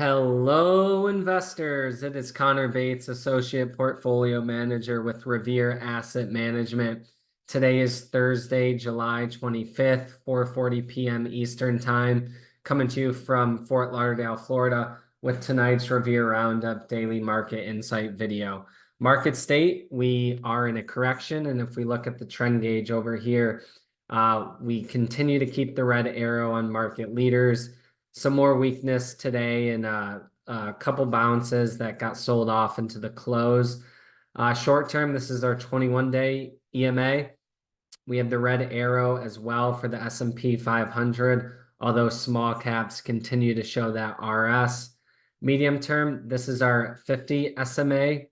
Hello, investors. It is Connor Bates, Associate Portfolio Manager with Revere Asset Management. Today is Thursday, July 25th, 4:40 p.m. Eastern Time, coming to you from Fort Lauderdale, Florida, with tonight's Revere Roundup Daily Market Insight video. Market state, we are in a correction, and if we look at the trend gauge over here, we continue to keep the red arrow on market leaders. Some more weakness today and a couple bounces that got sold off into the close. Short term, this is our 21-day EMA. We have the red arrow as well for the S&P 500, although small caps continue to show that RS. Medium term, this is our 50 SMA.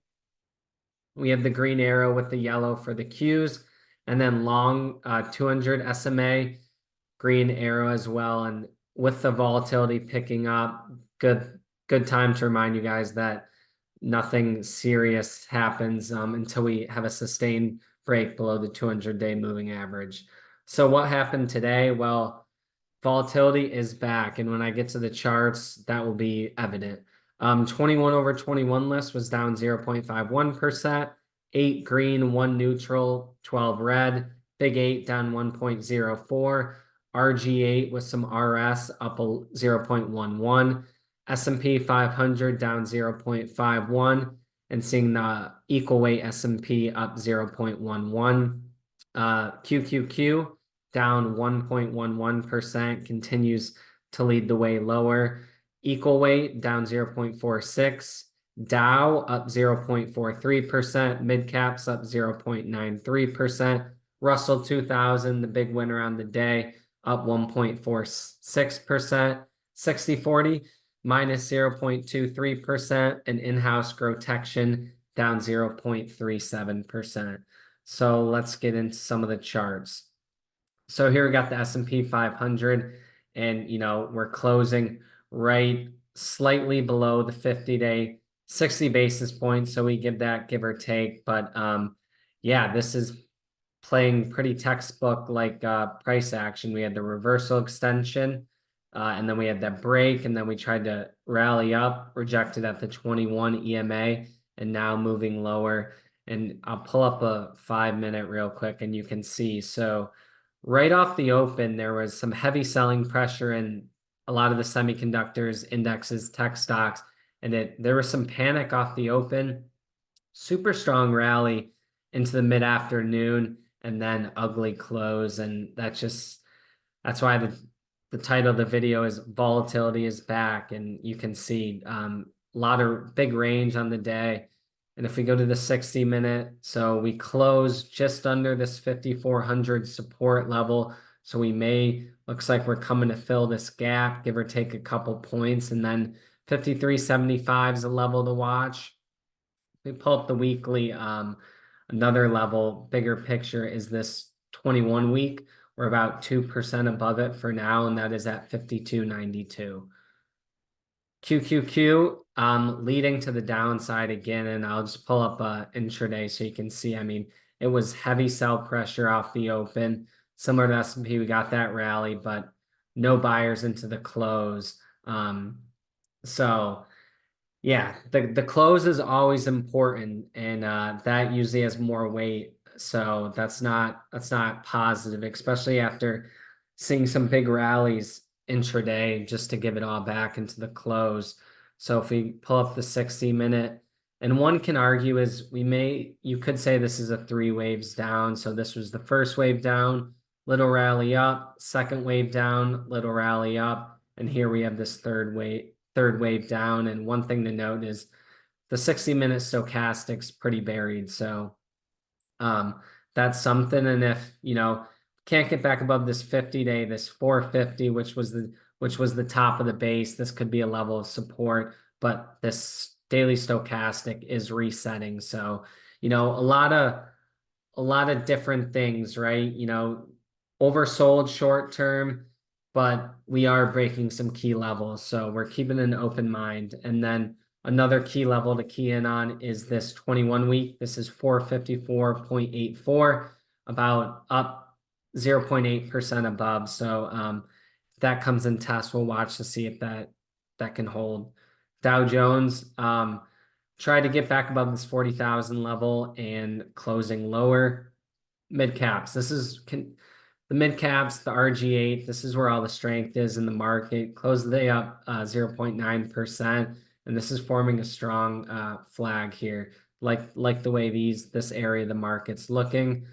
We have the green arrow with the yellow for the Qs, and then long 200 SMA, green arrow as well. And with the volatility picking up, good time to remind you guys that nothing serious happens until we have a sustained break below the 200-day moving average. So what happened today? Well, volatility is back, and when I get to the charts, that will be evident. 21 over 21 list was down 0.51%, 8 green, 1 neutral, 12 red, big 8 down 1.04. RG8 with some RS up 0.11, S&P 500 down 0.51, and seeing the equal weight S&P up 0.11. QQQ down 1.11%, continues to lead the way lower. Equal weight down 0.46. Dow up 0.43%, mid caps up 0.93%. Russell 2000, the big winner on the day, up 1.46%. 60/40 minus 0.23%, and in-house GROTECTION down 0.37%. So let's get into some of the charts. So here we got the S&P 500, and we're closing right slightly below the 50-day, 60 basis points. So we give that give or take, but yeah, this is playing pretty textbook like price action. We had the reversal extension, and then we had that break, and then we tried to rally up, rejected at the 21 EMA, and now moving lower. And I'll pull up a 5-minute real quick, and you can see. So right off the open, there was some heavy selling pressure in a lot of the semiconductors, indexes, tech stocks, and there was some panic off the open. Super strong rally into the mid-afternoon, and then ugly close. And that's why the title of the video is Volatility is Back. And you can see a lot of big range on the day. And if we go to the 60-minute, so we close just under this 5,400 support level. So looks like we're coming to fill this gap, give or take a couple points. And then 53.75 is a level to watch. We pull up the weekly, another level, bigger picture is this 21 week. We're about 2% above it for now, and that is at 52.92. QQQ leading to the downside again, and I'll just pull up intraday so you can see. I mean, it was heavy sell pressure off the open. Similar to S&P, we got that rally, but no buyers into the close. So yeah, the close is always important, and that usually has more weight. So that's not positive, especially after seeing some big rallies intraday just to give it all back into the close. So if we pull up the 60-minute, and one can argue you could say this is a 3 waves down. So this was the first wave down, little rally up, second wave down, little rally up, and here we have this third wave down. And one thing to note is the 60-minute stochastic's pretty buried. So that's something. And if can't get back above this 50-day, this 450, which was the top of the base, this could be a level of support, but this daily stochastic is resetting. So a lot of different things, right? Oversold short term, but we are breaking some key levels. So we're keeping an open mind. And then another key level to key in on is this 21 week. This is 454.84, about up 0.8% above. So if that comes in test, we'll watch to see if that can hold. Dow Jones tried to get back above this 40,000 level and closing lower. Mid caps. The mid caps, the RG8. This is where all the strength is in the market. Closed the day up 0.9%, and this is forming a strong flag here. Like the way this area of the market's looking.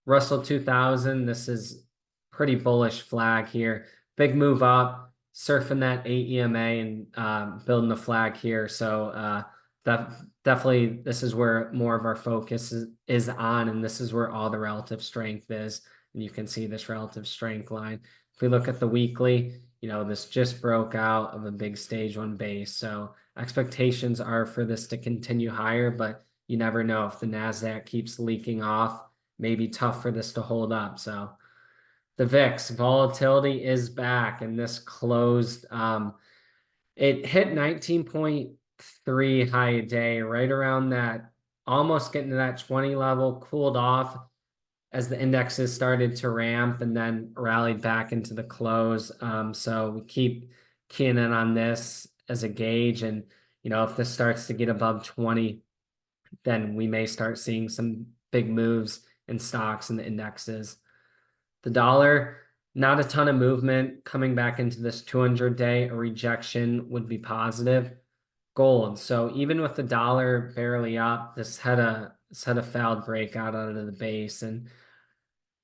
Russell 2000. This is pretty bullish flag here. Big move up, surfing that 8 EMA and building the flag here. So definitely this is where more of our focus is on, and this is where all the relative strength is. And you can see this relative strength line. If we look at the weekly, this just broke out of a big stage one base. So expectations are for this to continue higher, but you never know if the NASDAQ keeps leaking off. May be tough for this to hold up. So the VIX volatility is back, and this closed. It hit 19.3 high a day, right around that, almost getting to that 20 level, cooled off as the indexes started to ramp and then rallied back into the close. So we keep keying in on this as a gauge. And, if this starts to get above 20, then we may start seeing some big moves in stocks and the indexes. The dollar, not a ton of movement coming back into this 200-day. A rejection would be positive. Gold. So even with the dollar barely up, this had a failed breakout out of the base. And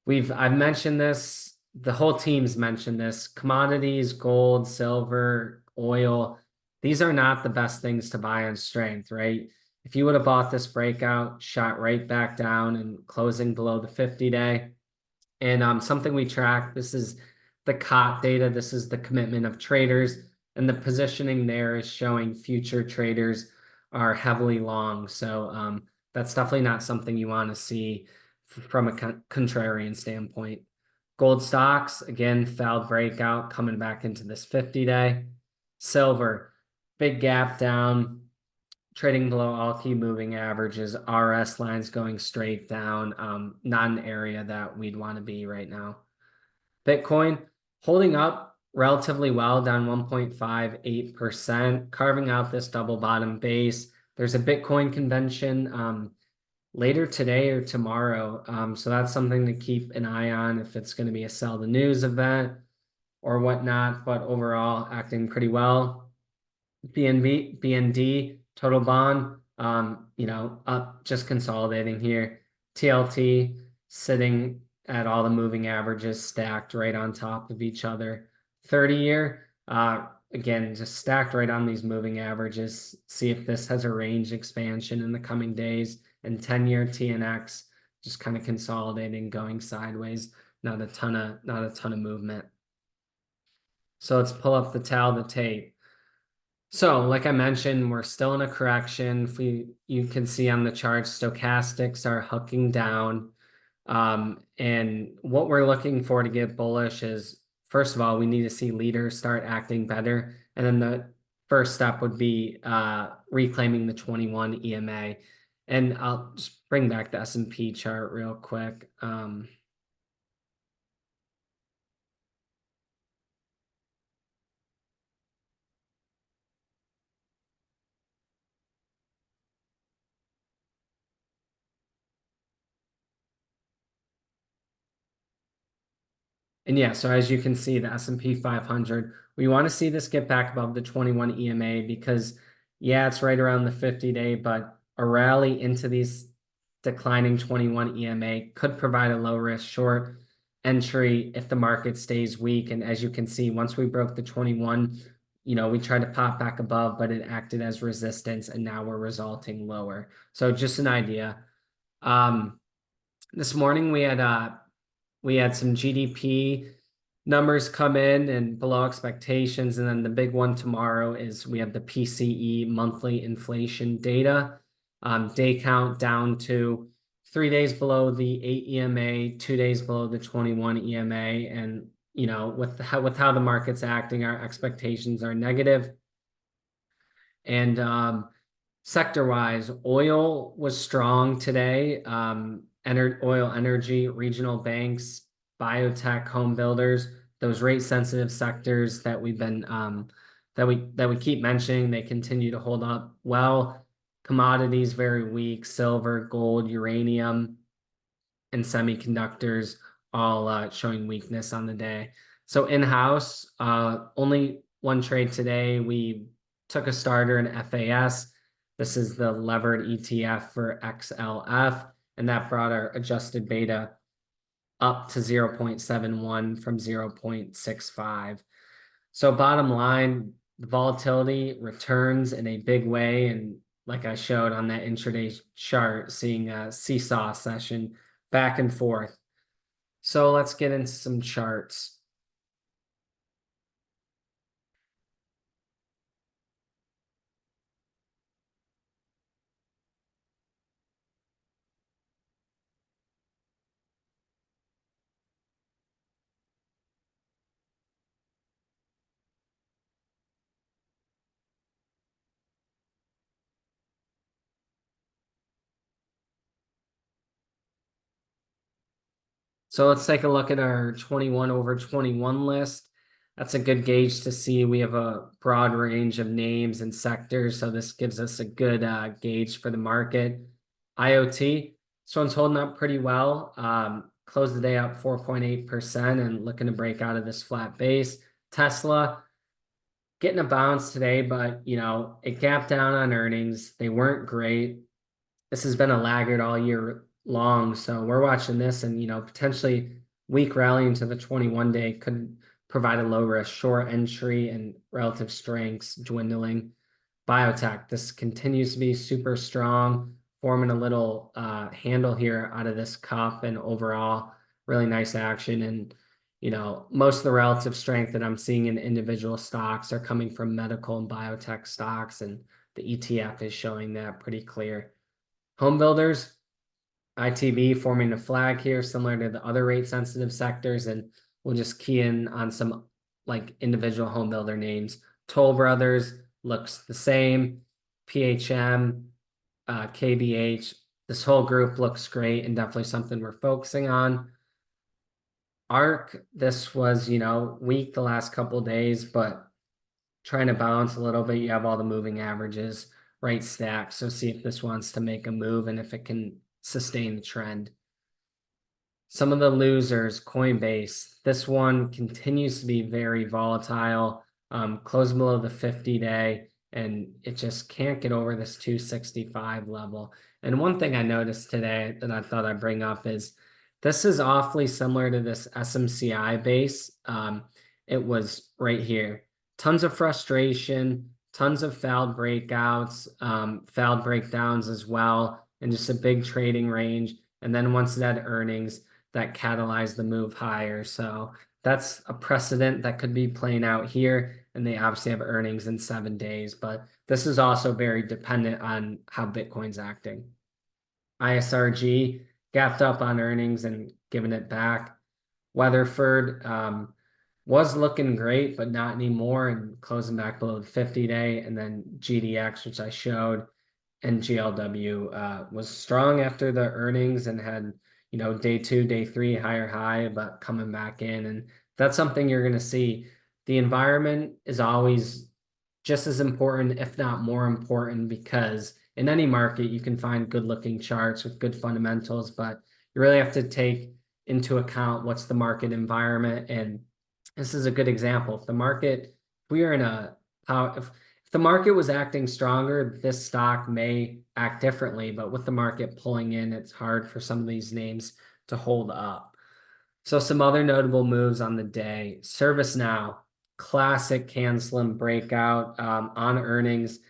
I've mentioned this, the whole team's mentioned this. Commodities, gold, silver, oil, these are not the best things to buy on strength, right? If you would have bought this breakout, shot right back down and closing below the 50-day. And something we track, this is the COT data, this is the commitment of traders, and the positioning there is showing future traders are heavily long. So that's definitely not something you want to see from a contrarian standpoint. Gold stocks, again, failed breakout, coming back into this 50-day. Silver, big gap down, trading below all key moving averages, RS lines going straight down, not an area that we'd want to be right now. Bitcoin holding up relatively well, down 1.58%, carving out this double bottom base. There's a Bitcoin convention later today or tomorrow. So that's something to keep an eye on if it's going to be a sell the news event or whatnot, but overall acting pretty well. BND, total bond, up, just consolidating here. TLT sitting at all the moving averages stacked right on top of each other. 30-year, again, just stacked right on these moving averages. See if this has a range expansion in the coming days. And 10-year TNX just kind of consolidating, going sideways. Not a ton of movement. So let's pull up the the tape. So, like I mentioned, we're still in a correction. You can see on the chart, stochastics are hooking down. And what we're looking for to get bullish is, first of all, we need to see leaders start acting better. And then the first step would be reclaiming the 21 EMA. And I'll just bring back the S&P chart real quick. And yeah, so as you can see, the S&P 500, we want to see this get back above the 21 EMA because, yeah, it's right around the 50-day, but a rally into these declining 21 EMA could provide a low risk short entry if the market stays weak. And as you can see, once we broke the 21, we tried to pop back above, but it acted as resistance, and now we're resulting lower. So just an idea. This morning we had some GDP numbers come in and below expectations. And then the big one tomorrow is we have the PCE monthly inflation data. Day count down to 3 days below the 8 EMA, 2 days below the 21 EMA. And, with how the market's acting, our expectations are negative. And sector-wise, oil was strong today. Oil, energy, regional banks, biotech, home builders, those rate-sensitive sectors that we've been that we keep mentioning. They continue to hold up well. Commodities very weak, silver, gold, uranium, and semiconductors all showing weakness on the day. So in-house, only one trade today. We took a starter in FAS. This is the levered ETF for XLF, and that brought our adjusted beta up to 0.71 from 0.65. So bottom line, the volatility returns in a big way. And like I showed on that intraday chart, seeing a seesaw session back and forth. So let's get into some charts. So let's take a look at our 21 over 21 list. That's a good gauge to see. We have a broad range of names and sectors, so this gives us a good gauge for the market. IoT, this one's holding up pretty well. Closed the day up 4.8% and looking to break out of this flat base. Tesla, getting a bounce today, but it gapped down on earnings. They weren't great. This has been a laggard all year long. So we're watching this, and potentially weak rally into the 21 day could provide a low risk short entry and relative strengths dwindling. Biotech, this continues to be super strong, forming a little handle here out of this cup, and overall really nice action. And most of the relative strength that I'm seeing in individual stocks are coming from medical and biotech stocks, and the ETF is showing that pretty clear. Home builders, ITB forming a flag here, similar to the other rate sensitive sectors, and we'll just key in on some like individual home builder names. Toll Brothers looks the same. PHM, KBH, this whole group looks great and definitely something we're focusing on. ARC, this was weak the last couple of days, but trying to bounce a little bit. You have all the moving averages right stacked, so see if this wants to make a move and if it can sustain the trend. Some of the losers, Coinbase, this one continues to be very volatile, closed below the 50-day, and it just can't get over this 265 level. And one thing I noticed today that I thought I'd bring up is this is awfully similar to this SMCI base. It was right here. Tons of frustration, tons of failed breakouts, failed breakdowns as well, and just a big trading range. And then once it had earnings, that catalyzed the move higher. So that's a precedent that could be playing out here. And they obviously have earnings in 7 days, but this is also very dependent on how Bitcoin's acting. ISRG gapped up on earnings and giving it back. Weatherford was looking great, but not anymore, and closing back below the 50-day. And then GDX, which I showed, and GLW was strong after the earnings and had day 2, day 3 higher high, but coming back in. And that's something you're going to see. The environment is always just as important, if not more important, because in any market you can find good looking charts with good fundamentals, but you really have to take into account what's the market environment. And this is a good example. If the market, if the market was acting stronger, this stock may act differently, but with the market pulling in, it's hard for some of these names to hold up. So some other notable moves on the day. ServiceNow, classic CAN-SLIM breakout on earnings,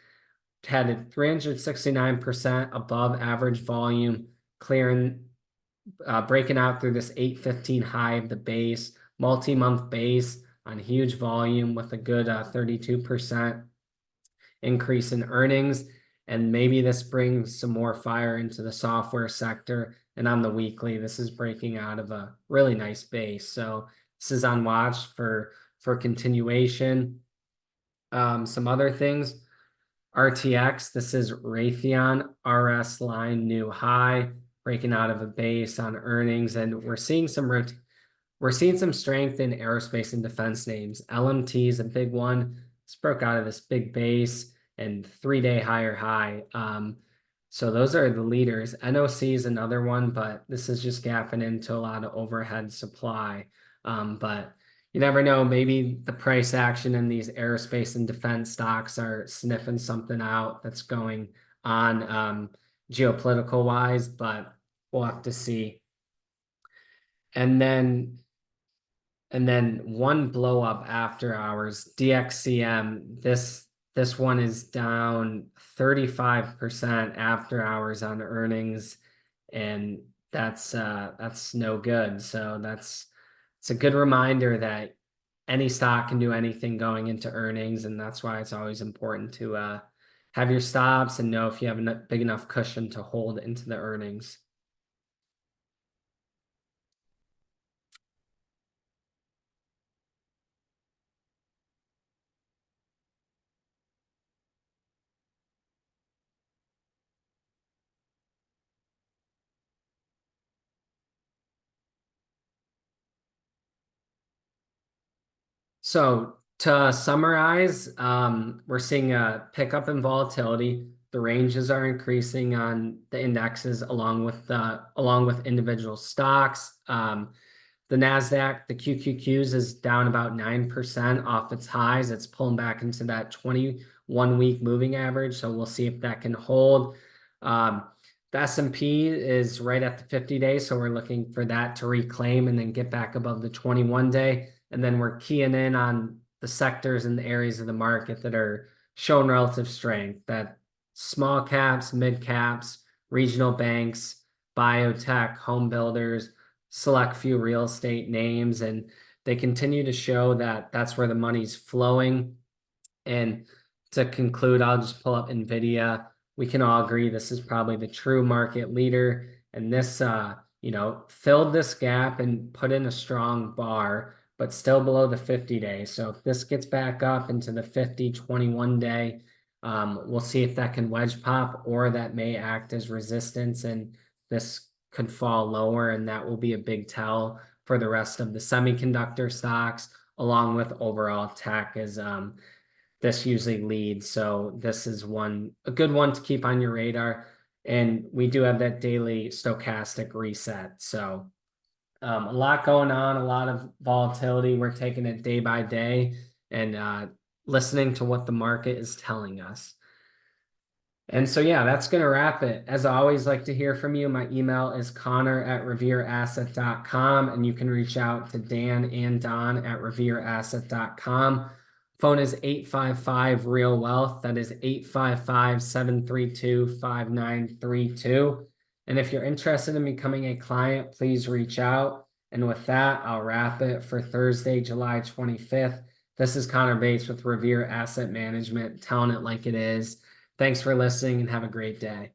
had a 369% above average volume, breaking out through this 815 high of the base, multi-month base on huge volume with a good 32% increase in earnings. And maybe this brings some more fire into the software sector. And on the weekly, this is breaking out of a really nice base. So this is on watch for continuation. Some other things. RTX, this is Raytheon, RS line new high, breaking out of a base on earnings. And we're seeing some strength in aerospace and defense names. LMT is a big one. It's broke out of this big base and 3-day higher high. So those are the leaders. NOC is another one, but this is just gapping into a lot of overhead supply. But you never know, maybe the price action in these aerospace and defense stocks are sniffing something out that's going on geopolitical wise, but we'll have to see. And then one blow up after hours, DXCM. This one is down 35% after hours on earnings, and that's no good. So it's a good reminder that any stock can do anything going into earnings, and that's why it's always important to have your stops and know if you have a big enough cushion to hold into the earnings. So to summarize, we're seeing a pickup in volatility. The ranges are increasing on the indexes along with individual stocks. The Nasdaq, the QQQs is down about 9% off its highs. It's pulling back into that 21-week moving average. So we'll see if that can hold. The S&P is right at the 50-day, so we're looking for that to reclaim and then get back above the 21-day. And then we're keying in on the sectors and the areas of the market that are showing relative strength, that small caps, mid caps, regional banks, biotech, home builders, select few real estate names, and they continue to show that that's where the money's flowing. And to conclude, I'll just pull up NVIDIA. We can all agree this is probably the true market leader, and this filled this gap and put in a strong bar, but still below the 50-day. So if this gets back up into the 50, 21-day, we'll see if that can wedge pop, or that may act as resistance and this could fall lower, and that will be a big tell for the rest of the semiconductor stocks, along with overall tech, as this usually leads. So this is a good one to keep on your radar. And we do have that daily stochastic reset. So a lot going on, a lot of volatility. We're taking it day by day and listening to what the market is telling us. And so, yeah, that's going to wrap it. As I always like to hear from you, my email is connor@revereasset.com, and you can reach out to Dan and Don at revereasset.com. Phone is 855-REAL-WEALTH. That is 855-732-5932. And if you're interested in becoming a client, please reach out. And with that, I'll wrap it for Thursday, July 25th. This is Connor Bates with Revere Asset Management, telling it like it is. Thanks for listening and have a great day.